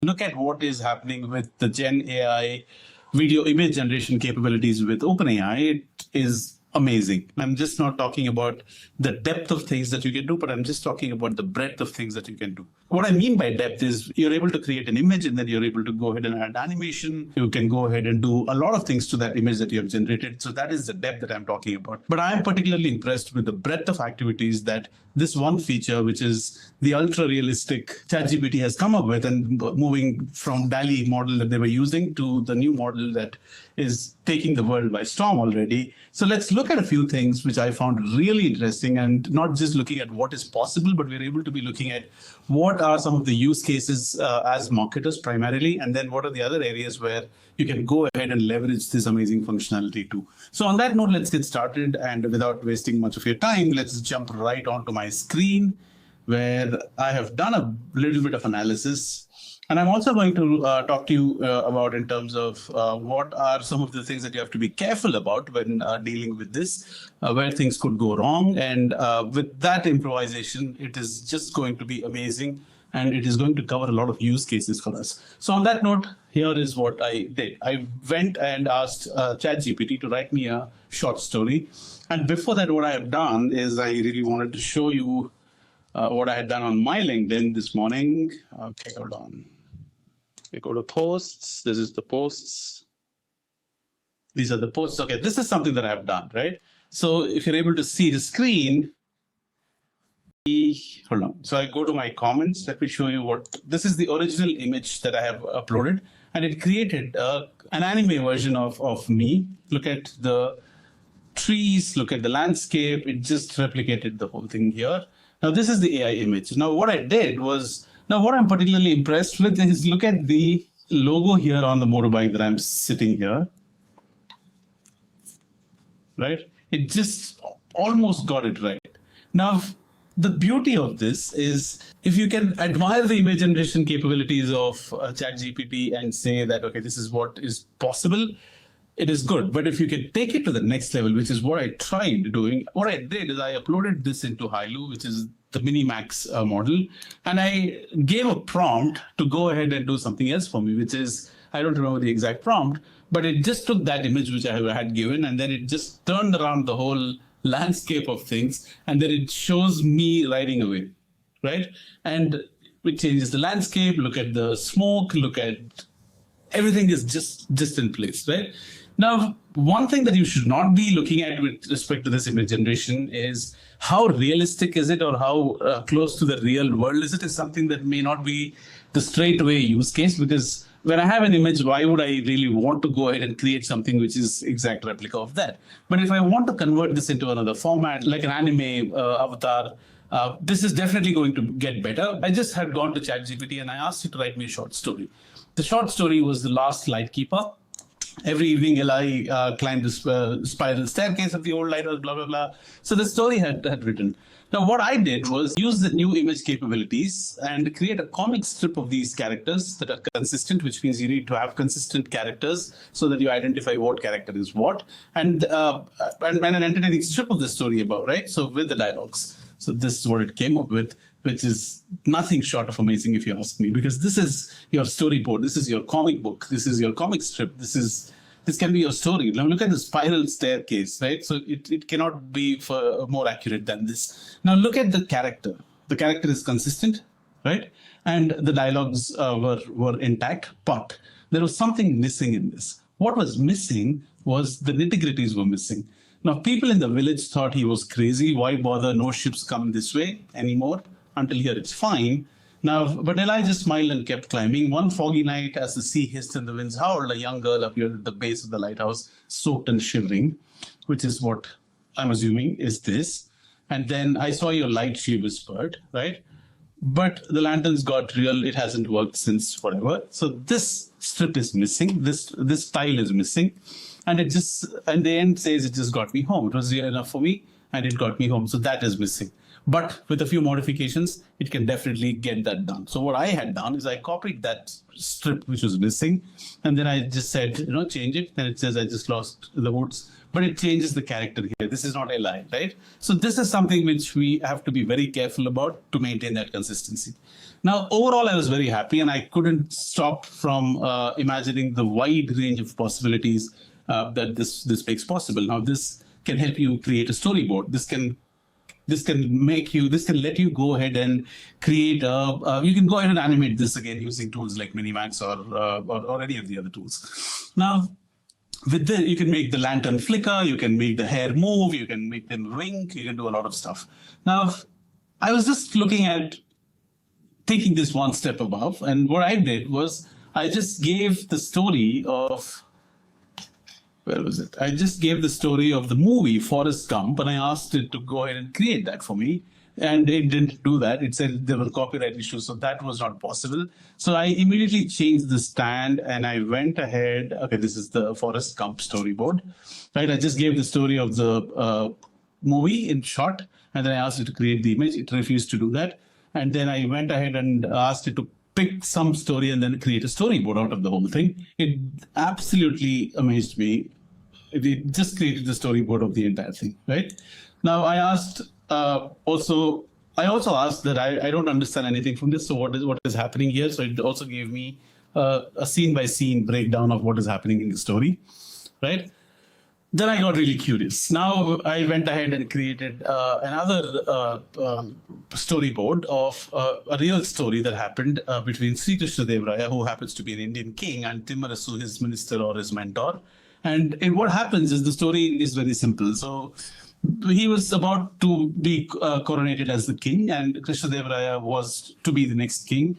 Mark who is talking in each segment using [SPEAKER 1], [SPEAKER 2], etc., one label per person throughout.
[SPEAKER 1] Look at what is happening with the Gen AI video image generation capabilities with OpenAI. It is amazing. I'm just not talking about the depth of things that you can do, but I'm just talking about the breadth of things that you can do. What I mean by depth is you're able to create an image and then you're able to go ahead and add animation. You can go ahead and do a lot of things to that image that you have generated. So that is the depth that I'm talking about. But I'm particularly impressed with the breadth of activities that this one feature, which is the ultra realistic ChatGPT has come up with, and moving from DALL-E model that they were using to the new model that is taking the world by storm already. So let's look at a few things which I found really interesting, and not just looking at what is possible, but we're able to be looking at what are some of the use cases as marketers primarily, and then what are the other areas where you can go ahead and leverage this amazing functionality too. So on that note, let's get started, and without wasting much of your time, let's jump right onto my screen where I have done a little bit of analysis. And I'm also going to talk to you about in terms of what are some of the things that you have to be careful about when dealing with this, where things could go wrong. And with that improvisation, it is just going to be amazing. And it is going to cover a lot of use cases for us. So on that note, here is what I did. I went and asked ChatGPT to write me a short story. And before that, what I have done is I really wanted to show you what I had done on my LinkedIn this morning. Okay, hold on. We go to posts. This is the posts. These are the posts. Okay, this is something that I have done, right? So if you're able to see the screen, hold on. So I go to my comments. Let me show you what, this is the original image that I have uploaded, and it created an anime version of me. Look at the trees, look at the landscape. It just replicated the whole thing here. Now this is the AI image. Now what I did was, now what I'm particularly impressed with is look at the logo here on the motorbike that I'm sitting here, right? It just almost got it right. Now, the beauty of this is if you can admire the image generation capabilities of ChatGPT and say that, okay, this is what is possible, it is good. But if you can take it to the next level, which is what I tried doing, what I did is I uploaded this into Hailu, which is the Minimax model, and I gave a prompt to go ahead and do something else for me, which is, I don't remember the exact prompt, but it just took that image which I had given, and then it just turned around the whole landscape of things, and then it shows me riding away, right? And it changes the landscape, look at the smoke, look at everything is just in place, right? Now, one thing that you should not be looking at with respect to this image generation is how realistic is it, or how close to the real world is it, is something that may not be the straightaway use case. Because when I have an image, why would I really want to go ahead and create something which is exact replica of that? But if I want to convert this into another format, like an anime avatar, this is definitely going to get better. I just had gone to ChatGPT and I asked it to write me a short story. The short story was The Last Lightkeeper. Every evening, Eli climbed this spiral staircase of the old lighthouse, blah, blah, blah. So the story had written. Now, what I did was use the new image capabilities and create a comic strip of these characters that are consistent, which means you need to have consistent characters so that you identify what character is what, and an entertaining strip of the story about, right? So with the dialogues. So this is what it came up with, which is nothing short of amazing, if you ask me, because this is your storyboard, this is your comic book, this is your comic strip, this can be your story. Now look at the spiral staircase, right? So it cannot be more accurate than this. Now look at the character. The character is consistent, right? And the dialogues were intact, but there was something missing in this. What was missing was the nitty-gritties were missing. Now, people in the village thought he was crazy. Why bother? No ships come this way anymore. Until here, it's fine. Now, but Elijah smiled and kept climbing. One foggy night, as the sea hissed and the winds howled, a young girl appeared at the base of the lighthouse, soaked and shivering, which is what I'm assuming is this. And then I saw your light, she whispered, right? But the lanterns got real. It hasn't worked since forever. So this strip is missing. This style is missing. And it just, and the end says it just got me home. It was real enough for me and it got me home. So that is missing. but with a few modifications, it can definitely get that done. So what I had done is I copied that strip which was missing, and then I just said, change it. Then it says I just lost the woods, but it changes the character here. This is not a lie, right? So this is something which we have to be very careful about to maintain that consistency. Now, overall, I was very happy, and I couldn't stop from imagining the wide range of possibilities that this makes possible. Now, this can help you create a storyboard. This can let you go ahead and create you can go ahead and animate this again using tools like Minimax or any of the other tools. Now, with this, you can make the lantern flicker, you can make the hair move, you can make them wink, you can do a lot of stuff. Now, I was just looking at taking this one step above, and what I did was I just gave the story of where was it? I just gave the story of the movie Forrest Gump, and I asked it to go ahead and create that for me. And it didn't do that. It said there were copyright issues, so that was not possible. So I immediately changed the stand, and I went ahead. Okay, this is the Forrest Gump storyboard, right? I just gave the story of the movie in short, and then I asked it to create the image. It refused to do that. And then I went ahead and asked it to pick some story and then create a storyboard out of the whole thing. It absolutely amazed me. It just created the storyboard of the entire thing, right? Now, I also asked that I don't understand anything from this, so what is happening here? So it also gave me a scene-by-scene breakdown of what is happening in the story, right? Then I got really curious. Now I went ahead and created another storyboard of a real story that happened between Sri Krishna Dev Raya, who happens to be an Indian king, and Timmarasu, his minister or his mentor. And what happens is the story is very simple. So he was about to be coronated as the king, and Krishna Dev Raya was to be the next king.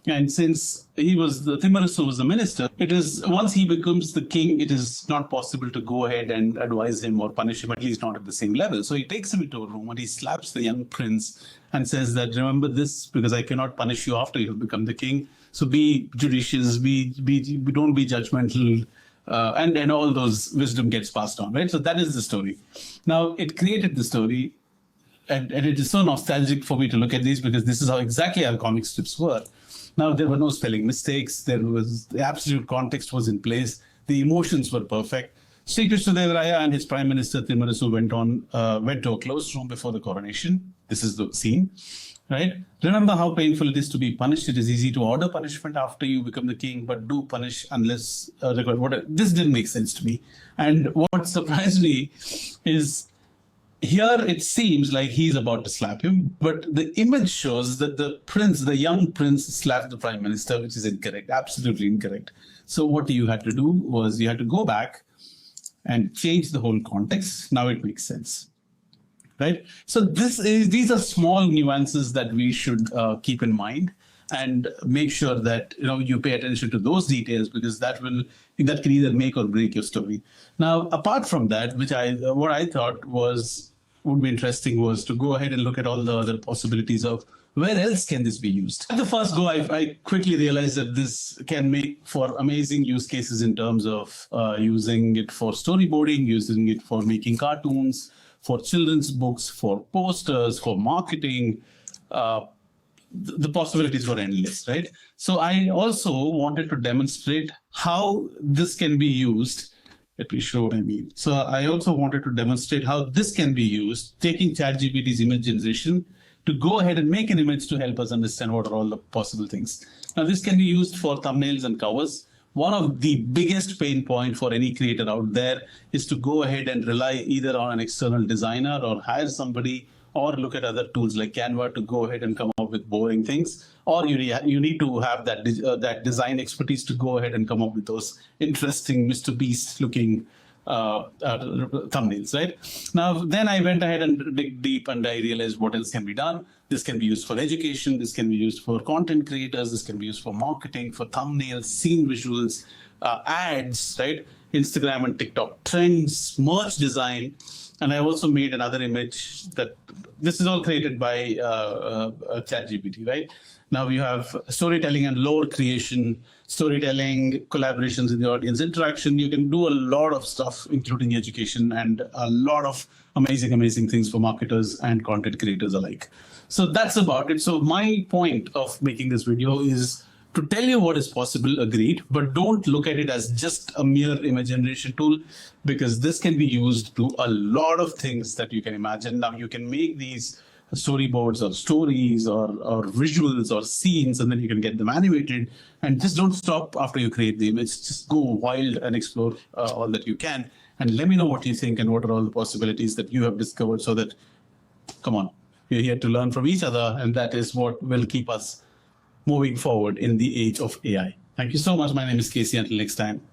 [SPEAKER 1] And since Timmarasu was the minister, it is once he becomes the king, it is not possible to go ahead and advise him or punish him, at least not at the same level. So he takes him into a room and he slaps the young prince and says that, remember this, because I cannot punish you after you become the king. So be judicious, don't be judgmental. And all those wisdom gets passed on, right? So that is the story. Now, it created the story, and it is so nostalgic for me to look at these because this is how exactly our comic strips were. Now, there were no spelling mistakes. The absolute context was in place. The emotions were perfect. Sri Krishna Dev Raya and his prime minister Timmarasu went to a closed room before the coronation. This is the scene. Right? Remember how painful it is to be punished. It is easy to order punishment after you become the king, but do punish unless required. This didn't make sense to me. And what surprised me is here it seems like he's about to slap him, but the image shows that the young prince slapped the prime minister, which is incorrect, absolutely incorrect. So what you had to do was you had to go back and change the whole context. Now it makes sense. Right. So these are small nuances that we should keep in mind and make sure that you pay attention to those details, because that can either make or break your story. Now, apart from that, what I thought would be interesting was to go ahead and look at all the other possibilities of where else can this be used. At the first go, I quickly realized that this can make for amazing use cases in terms of using it for storyboarding, using it for making cartoons, for children's books, for posters, for marketing. The possibilities were endless, right? So I also wanted to demonstrate how this can be used. Let me show what I mean. So I also wanted to demonstrate how this can be used, taking ChatGPT's image generation to go ahead and make an image to help us understand what are all the possible things. Now, this can be used for thumbnails and covers. One of the biggest pain points for any creator out there is to go ahead and rely either on an external designer or hire somebody, or look at other tools like Canva to go ahead and come up with boring things. Or you need to have that design expertise to go ahead and come up with those interesting Mr. Beast looking thumbnails, right? Now, then I went ahead and dig deep and I realized what else can be done. This can be used for education. This can be used for content creators. This can be used for marketing, for thumbnails, scene visuals, ads, right? Instagram and TikTok trends, merch design. And I also made another image that this is all created by ChatGPT, right? Now you have storytelling and lore creation, storytelling, collaborations in the audience, interaction. You can do a lot of stuff, including education, and a lot of amazing, amazing things for marketers and content creators alike. So that's about it. So my point of making this video is to tell you what is possible, agreed, but don't look at it as just a mere image generation tool, because this can be used to a lot of things that you can imagine. Now you can make these storyboards or stories or visuals or scenes, and then you can get them animated. And just don't stop after you create the image. Just go wild and explore all that you can. And let me know what you think and what are all the possibilities that you have discovered, so that, come on, we're here to learn from each other, and that is what will keep us moving forward in the age of AI. Thank you so much. My name is Casey. Until next time.